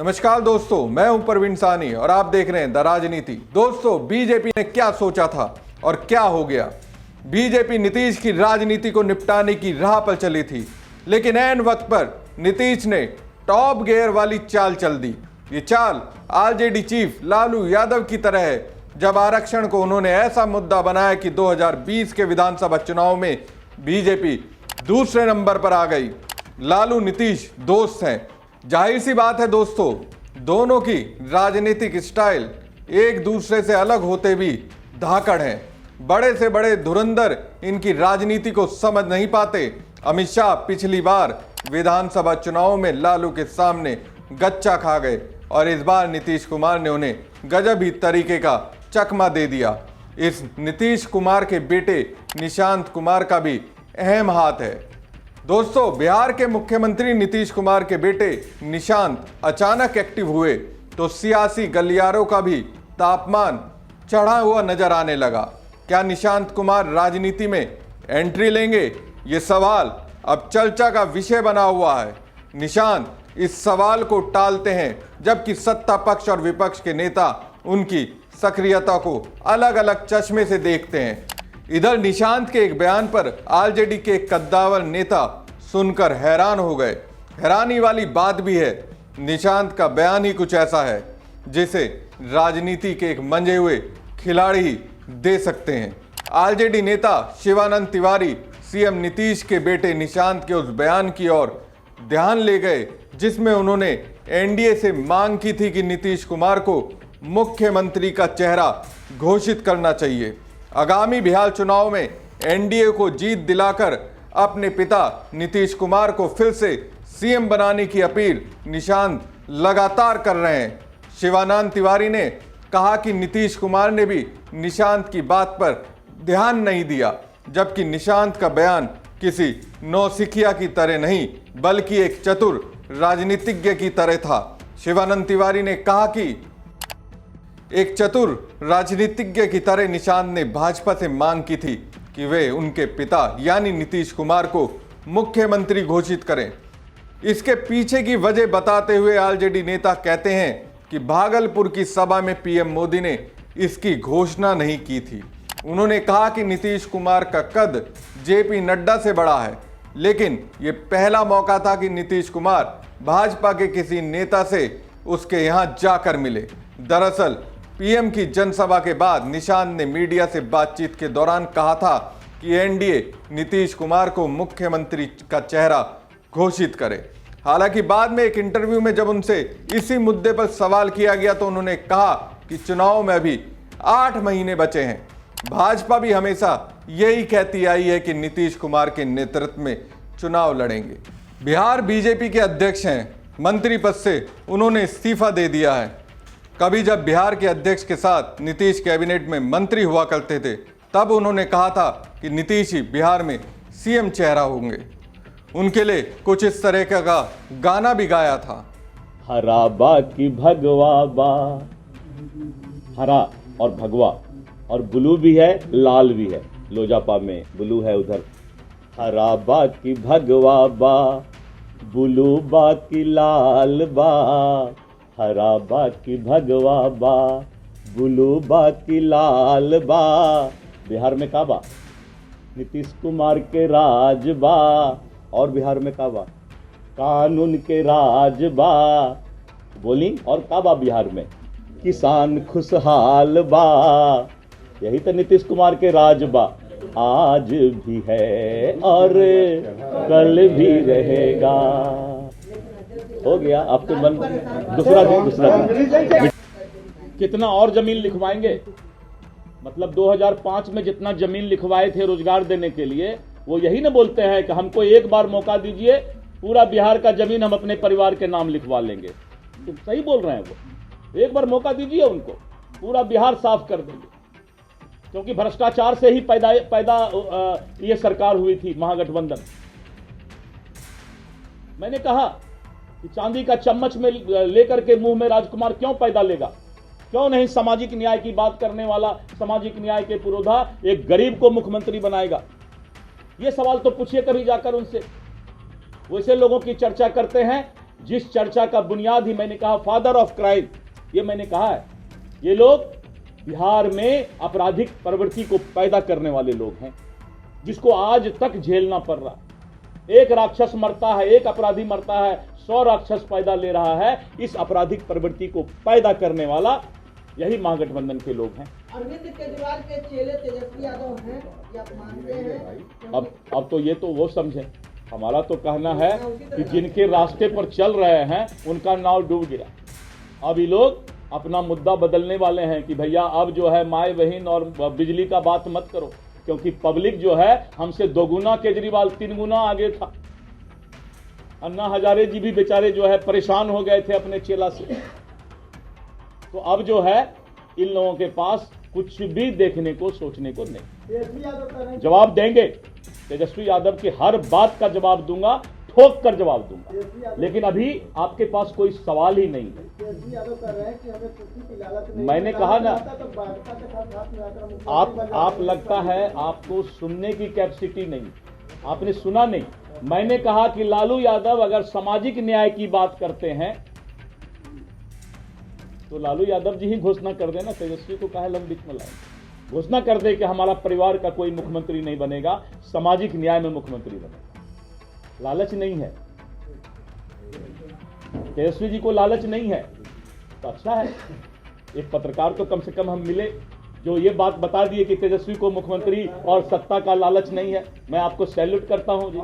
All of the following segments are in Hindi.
नमस्कार दोस्तों, मैं हूं परवीन सानी और आप देख रहे हैं द राजनीति। दोस्तों, बीजेपी ने क्या सोचा था और क्या हो गया। बीजेपी नीतीश की राजनीति को निपटाने की राह पर चली थी, लेकिन ऐन वक्त पर नीतीश ने टॉप गियर वाली चाल चल दी। ये चाल आरजेडी चीफ लालू यादव की तरह है। जब आरक्षण को उन्होंने ऐसा मुद्दा बनाया कि 2020 के विधानसभा चुनाव में बीजेपी दूसरे नंबर पर आ गई। लालू नीतीश दोस्त हैं। जाहिर सी बात है दोस्तों, दोनों की राजनीतिक स्टाइल एक दूसरे से अलग होते भी धाकड़ हैं। बड़े से बड़े धुरंधर इनकी राजनीति को समझ नहीं पाते। अमित शाह पिछली बार विधानसभा चुनाव में लालू के सामने गच्चा खा गए और इस बार नीतीश कुमार ने उन्हें गजब ही तरीके का चकमा दे दिया। इस नीतीश कुमार के बेटे निशांत कुमार का भी अहम हाथ है। दोस्तों, बिहार के मुख्यमंत्री नीतीश कुमार के बेटे निशांत अचानक एक्टिव हुए तो सियासी गलियारों का भी तापमान चढ़ा हुआ नजर आने लगा। क्या निशांत कुमार राजनीति में एंट्री लेंगे? ये सवाल अब चर्चा का विषय बना हुआ है। निशांत इस सवाल को टालते हैं, जबकि सत्ता पक्ष और विपक्ष के नेता उनकी सक्रियता को अलग अलग चश्मे से देखते हैं। इधर निशांत के एक बयान पर आरजेडी के एक कद्दावर नेता सुनकर हैरान हो गए। हैरानी वाली बात भी है, निशांत का बयान ही कुछ ऐसा है जिसे राजनीति के एक मंजे हुए खिलाड़ी ही दे सकते हैं। आरजेडी नेता शिवानंद तिवारी सीएम नीतीश के बेटे निशांत के उस बयान की ओर ध्यान ले गए जिसमें उन्होंने एनडीए से मांग की थी कि नीतीश कुमार को मुख्यमंत्री का चेहरा घोषित करना चाहिए। आगामी बिहार चुनाव में एनडीए को जीत दिलाकर अपने पिता नीतीश कुमार को फिर से सीएम बनाने की अपील निशांत लगातार कर रहे हैं। शिवानंद तिवारी ने कहा कि नीतीश कुमार ने भी निशांत की बात पर ध्यान नहीं दिया, जबकि निशांत का बयान किसी नौसिखिया की तरह नहीं बल्कि एक चतुर राजनीतिज्ञ की तरह था। शिवानंद तिवारी ने कहा कि एक चतुर राजनीतिज्ञ की तरह निशांत ने भाजपा से मांग की थी कि वे उनके पिता यानी नीतीश कुमार को मुख्यमंत्री घोषित करें। इसके पीछे की वजह बताते हुए आरजेडी नेता कहते हैं कि भागलपुर की सभा में पीएम मोदी ने इसकी घोषणा नहीं की थी। उन्होंने कहा कि नीतीश कुमार का कद जेपी नड्डा से बड़ा है, लेकिन ये पहला मौका था कि नीतीश कुमार भाजपा के किसी नेता से उसके यहां जाकर मिले। दरअसल पीएम की जनसभा के बाद निशांत ने मीडिया से बातचीत के दौरान कहा था कि एनडीए नीतीश कुमार को मुख्यमंत्री का चेहरा घोषित करे। हालांकि बाद में एक इंटरव्यू में जब उनसे इसी मुद्दे पर सवाल किया गया तो उन्होंने कहा कि चुनाव में अभी 8 महीने बचे हैं। भाजपा भी हमेशा यही कहती आई है कि नीतीश कुमार के नेतृत्व में चुनाव लड़ेंगे। बिहार बीजेपी के अध्यक्ष हैं, मंत्री पद से उन्होंने इस्तीफा दे दिया है। कभी जब बिहार के अध्यक्ष के साथ नीतीश कैबिनेट में मंत्री हुआ करते थे तब उन्होंने कहा था कि नीतीश ही बिहार में सीएम चेहरा होंगे। उनके लिए कुछ इस तरह का गाना भी गाया था। हरा बा की भगवा बा, हरा और भगवा और ब्लू भी है, लाल भी है। लोजापा में ब्लू है उधर। हरा बा की भगवा बा, ब्लू बा की लाल बा, हरा बा की भगवा बा, ब्लू बा की लाल बा। बिहार में का बा? नीतीश कुमार के राज बा। और बिहार में का बा? कानून के राज बा। बोली और का बा बिहार में? किसान खुशहाल बा। यही तो नीतीश कुमार के राज बा। आज भी है और कल भी रहेगा। हो गया, अब तो मन दूसरा दिन कितना और जमीन लिखवाएंगे? मतलब 2005 में जितना जमीन लिखवाए थे रोजगार देने के लिए, वो यही ना बोलते हैं कि हमको एक बार मौका दीजिए, पूरा बिहार का जमीन हम अपने परिवार के नाम लिखवा लेंगे। तो सही बोल रहे हैं वो। एक बार मौका दीजिए उनको, पूरा बिहार साफ कर देंगे। क्योंकि भ्रष्टाचार से ही पैदा ये सरकार हुई थी, महागठबंधन। मैंने कहा कि चांदी का चम्मच में लेकर के मुंह में राजकुमार क्यों पैदा लेगा? क्यों नहीं सामाजिक न्याय की बात करने वाला, सामाजिक न्याय के पुरोधा एक गरीब को मुख्यमंत्री बनाएगा? ये सवाल तो पूछिए कभी जाकर उनसे। वैसे लोगों की चर्चा करते हैं जिस चर्चा का बुनियाद ही मैंने कहा फादर ऑफ क्राइम, ये मैंने कहा है, ये लोग बिहार में आपराधिक प्रवृत्ति को पैदा करने वाले लोग हैं, जिसको आज तक झेलना पड़ रहा है। एक राक्षस मरता है, एक अपराधी मरता है, 100 राक्षस पैदा ले रहा है। इस आपराधिक प्रवृत्ति को पैदा करने वाला यही महागठबंधन के लोग हैं। अरविंद केजरीवाल के चेले तेजस्वी यादव हैं, ये आप मानते हैं? अब तो ये तो वो समझे, हमारा तो कहना है कि जिनके रास्ते पर चल रहे हैं उनका नाव डूब गया। अब ये लोग अपना मुद्दा बदलने वाले हैं कि भैया अब जो है माई बहन और बिजली का बात मत करो, क्योंकि पब्लिक जो है हमसे 2 गुना केजरीवाल 3 गुना आगे था। अन्ना हजारे जी भी बेचारे जो है परेशान हो गए थे अपने चेला से। तो अब जो है इन लोगों के पास कुछ भी देखने को सोचने को नहीं। जवाब देंगे, तेजस्वी यादव की हर बात का जवाब दूंगा, ठोक कर जवाब दूंगा, लेकिन अभी आपके पास कोई सवाल ही नहीं है। मैंने कहा ना, आप लगता है आपको सुनने की कैपेसिटी नहीं, आपने सुना नहीं। मैंने कहा कि लालू यादव अगर सामाजिक न्याय की बात करते हैं तो लालू यादव जी ही घोषणा कर देना, तेजस्वी को काहे लंबित में लाए। घोषणा कर दे कि हमारा परिवार का कोई मुख्यमंत्री नहीं बनेगा, सामाजिक न्याय में मुख्यमंत्री बनेगा। लालच नहीं है, तेजस्वी जी को लालच नहीं है तो अच्छा है। एक पत्रकार तो कम से कम हम मिले जो ये बात बता दिए कि तेजस्वी को मुख्यमंत्री और सत्ता का लालच नहीं है। मैं आपको सैल्यूट करता हूं जी।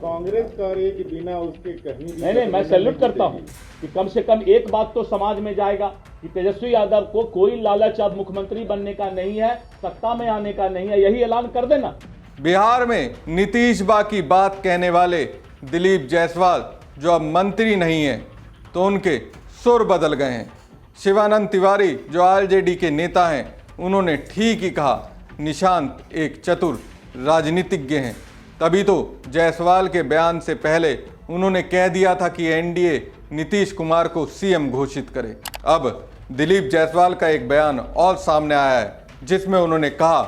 कांग्रेस कह रही है कि बिना उसके कहीं भी नहीं, मैं सैल्यूट करता हूं कि कम से कम एक बात तो समाज में जाएगा कि तेजस्वी यादव को कोई लालच अब मुख्यमंत्री बनने का नहीं है, सत्ता में आने का नहीं है, यही ऐलान कर देना। बिहार में नीतीश बा की बात कहने वाले दिलीप जायसवाल जो अब मंत्री नहीं हैं, तो उनके सुर बदल गए हैं। शिवानंद तिवारी जो आरजेडी के नेता हैं, उन्होंने ठीक ही कहा, निशांत एक चतुर राजनीतिज्ञ हैं। तभी तो जायसवाल के बयान से पहले उन्होंने कह दिया था कि एनडीए नीतीश कुमार को सीएम घोषित करे। अब दिलीप जायसवाल का एक बयान और सामने आया है, जिसमें उन्होंने कहा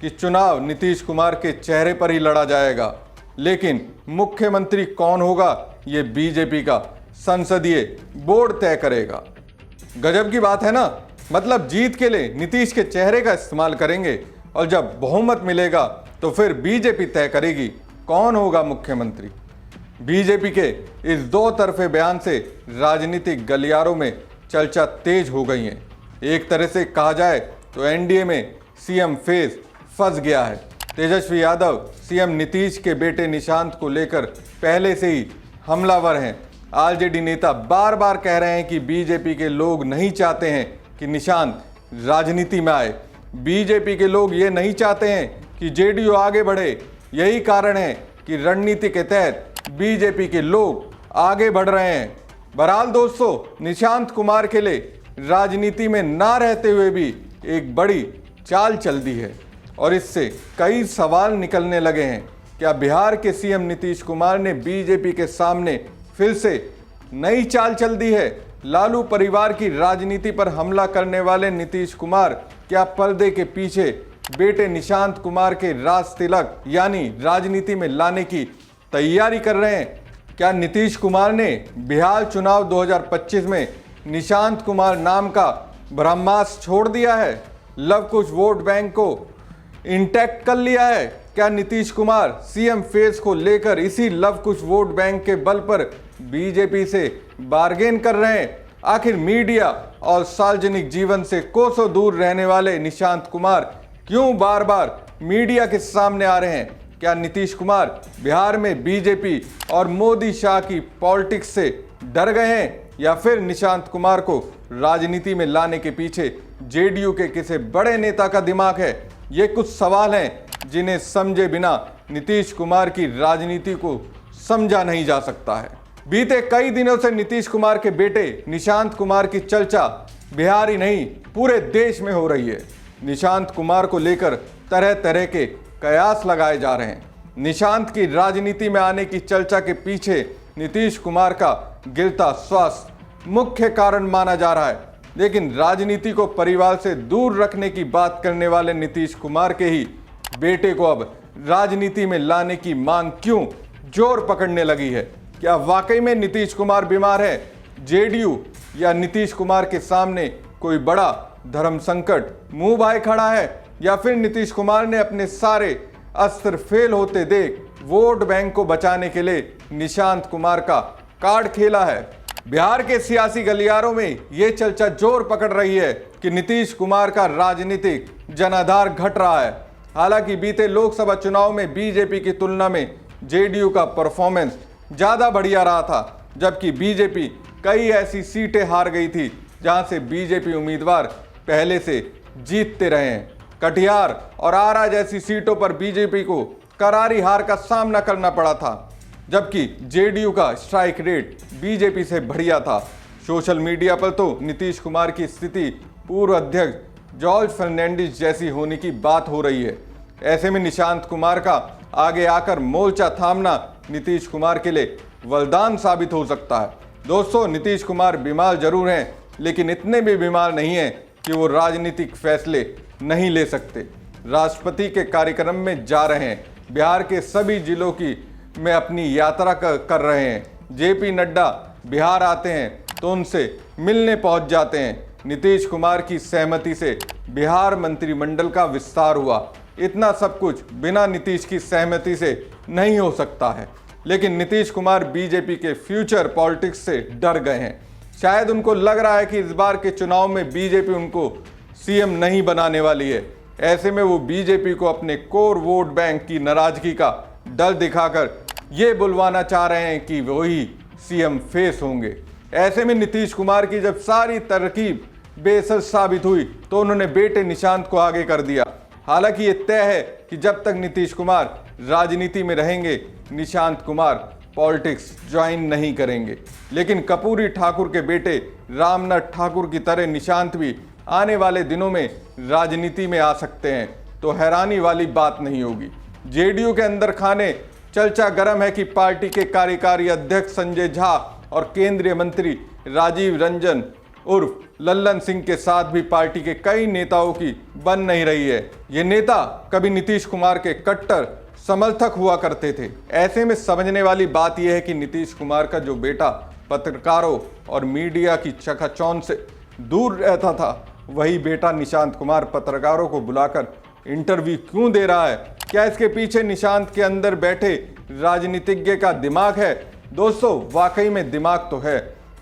कि चुनाव नीतीश कुमार के चेहरे पर ही लड़ा जाएगा, लेकिन मुख्यमंत्री कौन होगा ये बीजेपी का संसदीय बोर्ड तय करेगा। गजब की बात है ना, मतलब जीत के लिए नीतीश के चेहरे का इस्तेमाल करेंगे और जब बहुमत मिलेगा तो फिर बीजेपी तय करेगी कौन होगा मुख्यमंत्री। बीजेपी के इस 2 तरफे बयान से राजनीतिक गलियारों में चर्चा तेज हो गई है। एक तरह से कहा जाए तो एनडीए में सीएम फेज फंस गया है। तेजस्वी यादव सीएम नीतीश के बेटे निशांत को लेकर पहले से ही हमलावर हैं। आरजेडी नेता बार बार कह रहे हैं कि बीजेपी के लोग नहीं चाहते हैं कि निशांत राजनीति में आए। बीजेपी के लोग ये नहीं चाहते हैं कि जेडीयू आगे बढ़े। यही कारण है कि रणनीति के तहत बीजेपी के लोग आगे बढ़ रहे हैं। बहरहाल दोस्तों, निशांत कुमार के लिए राजनीति में ना रहते हुए भी एक बड़ी चाल चल दी है और इससे कई सवाल निकलने लगे हैं। क्या बिहार के सीएम नीतीश कुमार ने बीजेपी के सामने फिर से नई चाल चल दी है? लालू परिवार की राजनीति पर हमला करने वाले नीतीश कुमार क्या पर्दे के पीछे बेटे निशांत कुमार के राज तिलक यानी राजनीति में लाने की तैयारी कर रहे हैं? क्या नीतीश कुमार ने बिहार चुनाव 2025 में निशांत कुमार नाम का ब्रह्मास्त्र छोड़ दिया है? लव कुश वोट बैंक को इंटैक्ट कर लिया है? क्या नीतीश कुमार सीएम फेज को लेकर इसी लव कुश वोट बैंक के बल पर बीजेपी से बार्गेन कर रहे हैं? आखिर मीडिया और सार्वजनिक जीवन से कोसों दूर रहने वाले निशांत कुमार क्यों बार बार मीडिया के सामने आ रहे हैं? क्या नीतीश कुमार बिहार में बीजेपी और मोदी शाह की पॉलिटिक्स से डर गए हैं, या फिर निशांत कुमार को राजनीति में लाने के पीछे जेडीयू के किसी बड़े नेता का दिमाग है? ये कुछ सवाल हैं जिन्हें समझे बिना नीतीश कुमार की राजनीति को समझा नहीं जा सकता है। बीते कई दिनों से नीतीश कुमार के बेटे निशांत कुमार की चर्चा बिहार ही नहीं पूरे देश में हो रही है। निशांत कुमार को लेकर तरह तरह के कयास लगाए जा रहे हैं। निशांत की राजनीति में आने की चर्चा के पीछे नीतीश कुमार का गिरता स्वास्थ्य मुख्य कारण माना जा रहा है, लेकिन राजनीति को परिवार से दूर रखने की बात करने वाले नीतीश कुमार के ही बेटे को अब राजनीति में लाने की मांग क्यों जोर पकड़ने लगी है? क्या वाकई में नीतीश कुमार बीमार है? जेडीयू या नीतीश कुमार के सामने कोई बड़ा धर्म संकट मुंह भाए खड़ा है, या फिर नीतीश कुमार ने अपने सारे अस्त्र फेल होते देख वोट बैंक को बचाने के लिए निशांत कुमार का कार्ड खेला है? बिहार के सियासी गलियारों में यह चर्चा जोर पकड़ रही है कि नीतीश कुमार का राजनीतिक जनाधार घट रहा है। हालांकि बीते लोकसभा चुनाव में बीजेपी की तुलना में जेडीयू का परफॉर्मेंस ज्यादा बढ़िया रहा था, जबकि बीजेपी कई ऐसी सीटें हार गई थी जहां से बीजेपी उम्मीदवार पहले से जीतते रहे हैं। कटिहार और आरा जैसी सीटों पर बीजेपी को करारी हार का सामना करना पड़ा था, जबकि जेडीयू का स्ट्राइक रेट बीजेपी से बढ़िया था। सोशल मीडिया पर तो नीतीश कुमार की स्थिति पूर्व अध्यक्ष जॉर्ज फर्नांडिस जैसी होने की बात हो रही है। ऐसे में निशांत कुमार का आगे आकर मोर्चा थामना नीतीश कुमार के लिए वरदान साबित हो सकता है। दोस्तों, नीतीश कुमार बीमार जरूर हैं, लेकिन इतने भी बीमार नहीं हैं कि वो राजनीतिक फैसले नहीं ले सकते। राष्ट्रपति के कार्यक्रम में जा रहे हैं, बिहार के सभी जिलों की में अपनी यात्रा कर रहे हैं। जेपी नड्डा बिहार आते हैं तो उनसे मिलने पहुंच जाते हैं। नीतीश कुमार की सहमति से बिहार मंत्रिमंडल का विस्तार हुआ। इतना सब कुछ बिना नीतीश की सहमति से नहीं हो सकता है, लेकिन नीतीश कुमार बीजेपी के फ्यूचर पॉलिटिक्स से डर गए हैं। शायद उनको लग रहा है कि इस बार के चुनाव में बीजेपी उनको सीएम नहीं बनाने वाली है। ऐसे में वो बीजेपी को अपने कोर वोट बैंक की नाराजगी का डर दिखाकर ये बुलवाना चाह रहे हैं कि वही सीएम फेस होंगे। ऐसे में नीतीश कुमार की जब सारी तरकीब बेअसर साबित हुई तो उन्होंने बेटे निशांत को आगे कर दिया। हालांकि ये तय है कि जब तक नीतीश कुमार राजनीति में रहेंगे, निशांत कुमार पॉलिटिक्स ज्वाइन नहीं करेंगे। लेकिन कर्पूरी ठाकुर के बेटे रामनाथ ठाकुर की तरह निशांत भी आने वाले दिनों में राजनीति में आ सकते हैं, तो हैरानी वाली बात नहीं होगी। जेडीयू के अंदर खाने चर्चा गर्म है कि पार्टी के कार्यकारी अध्यक्ष संजय झा और केंद्रीय मंत्री राजीव रंजन उर्फ लल्लन सिंह के साथ भी पार्टी के कई नेताओं की बन नहीं रही है। ये नेता कभी नीतीश कुमार के कट्टर समर्थक हुआ करते थे। ऐसे में समझने वाली बात यह है कि नीतीश कुमार का जो बेटा पत्रकारों और मीडिया की चकाचौंध से दूर रहता था, वही बेटा निशांत कुमार पत्रकारों को बुलाकर इंटरव्यू क्यों दे रहा है? क्या इसके पीछे निशांत के अंदर बैठे राजनीतिज्ञ का दिमाग है? दोस्तों, वाकई में दिमाग तो है।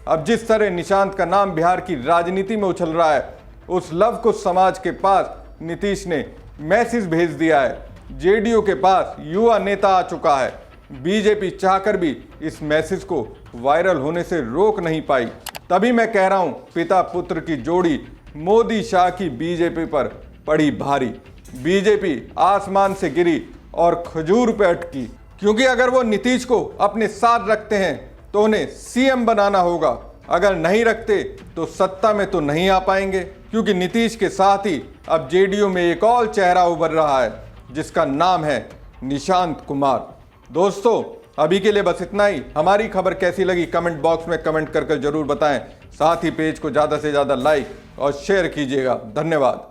अब जिस तरह निशांत का नाम बिहार की राजनीति में उछल रहा है, उस लव कुश समाज के पास नीतीश ने मैसेज भेज दिया है। जेडीयू के पास युवा नेता आ चुका है। बीजेपी चाहकर भी इस मैसेज को वायरल होने से रोक नहीं पाई। तभी मैं कह रहा हूं, पिता पुत्र की जोड़ी मोदी शाह की बीजेपी पर पड़ी भारी। बीजेपी आसमान से गिरी और खजूर पे अटकी, क्योंकि अगर वो नीतीश को अपने साथ रखते हैं तो उन्हें सीएम बनाना होगा। अगर नहीं रखते तो सत्ता में तो नहीं आ पाएंगे, क्योंकि नीतीश के साथ ही अब जेडीयू में एक और चेहरा उभर रहा है, जिसका नाम है निशांत कुमार। दोस्तों, अभी के लिए बस इतना ही। हमारी खबर कैसी लगी कमेंट बॉक्स में कमेंट कर जरूर बताएं। साथ ही पेज को ज़्यादा से ज़्यादा लाइक और शेयर कीजिएगा। धन्यवाद।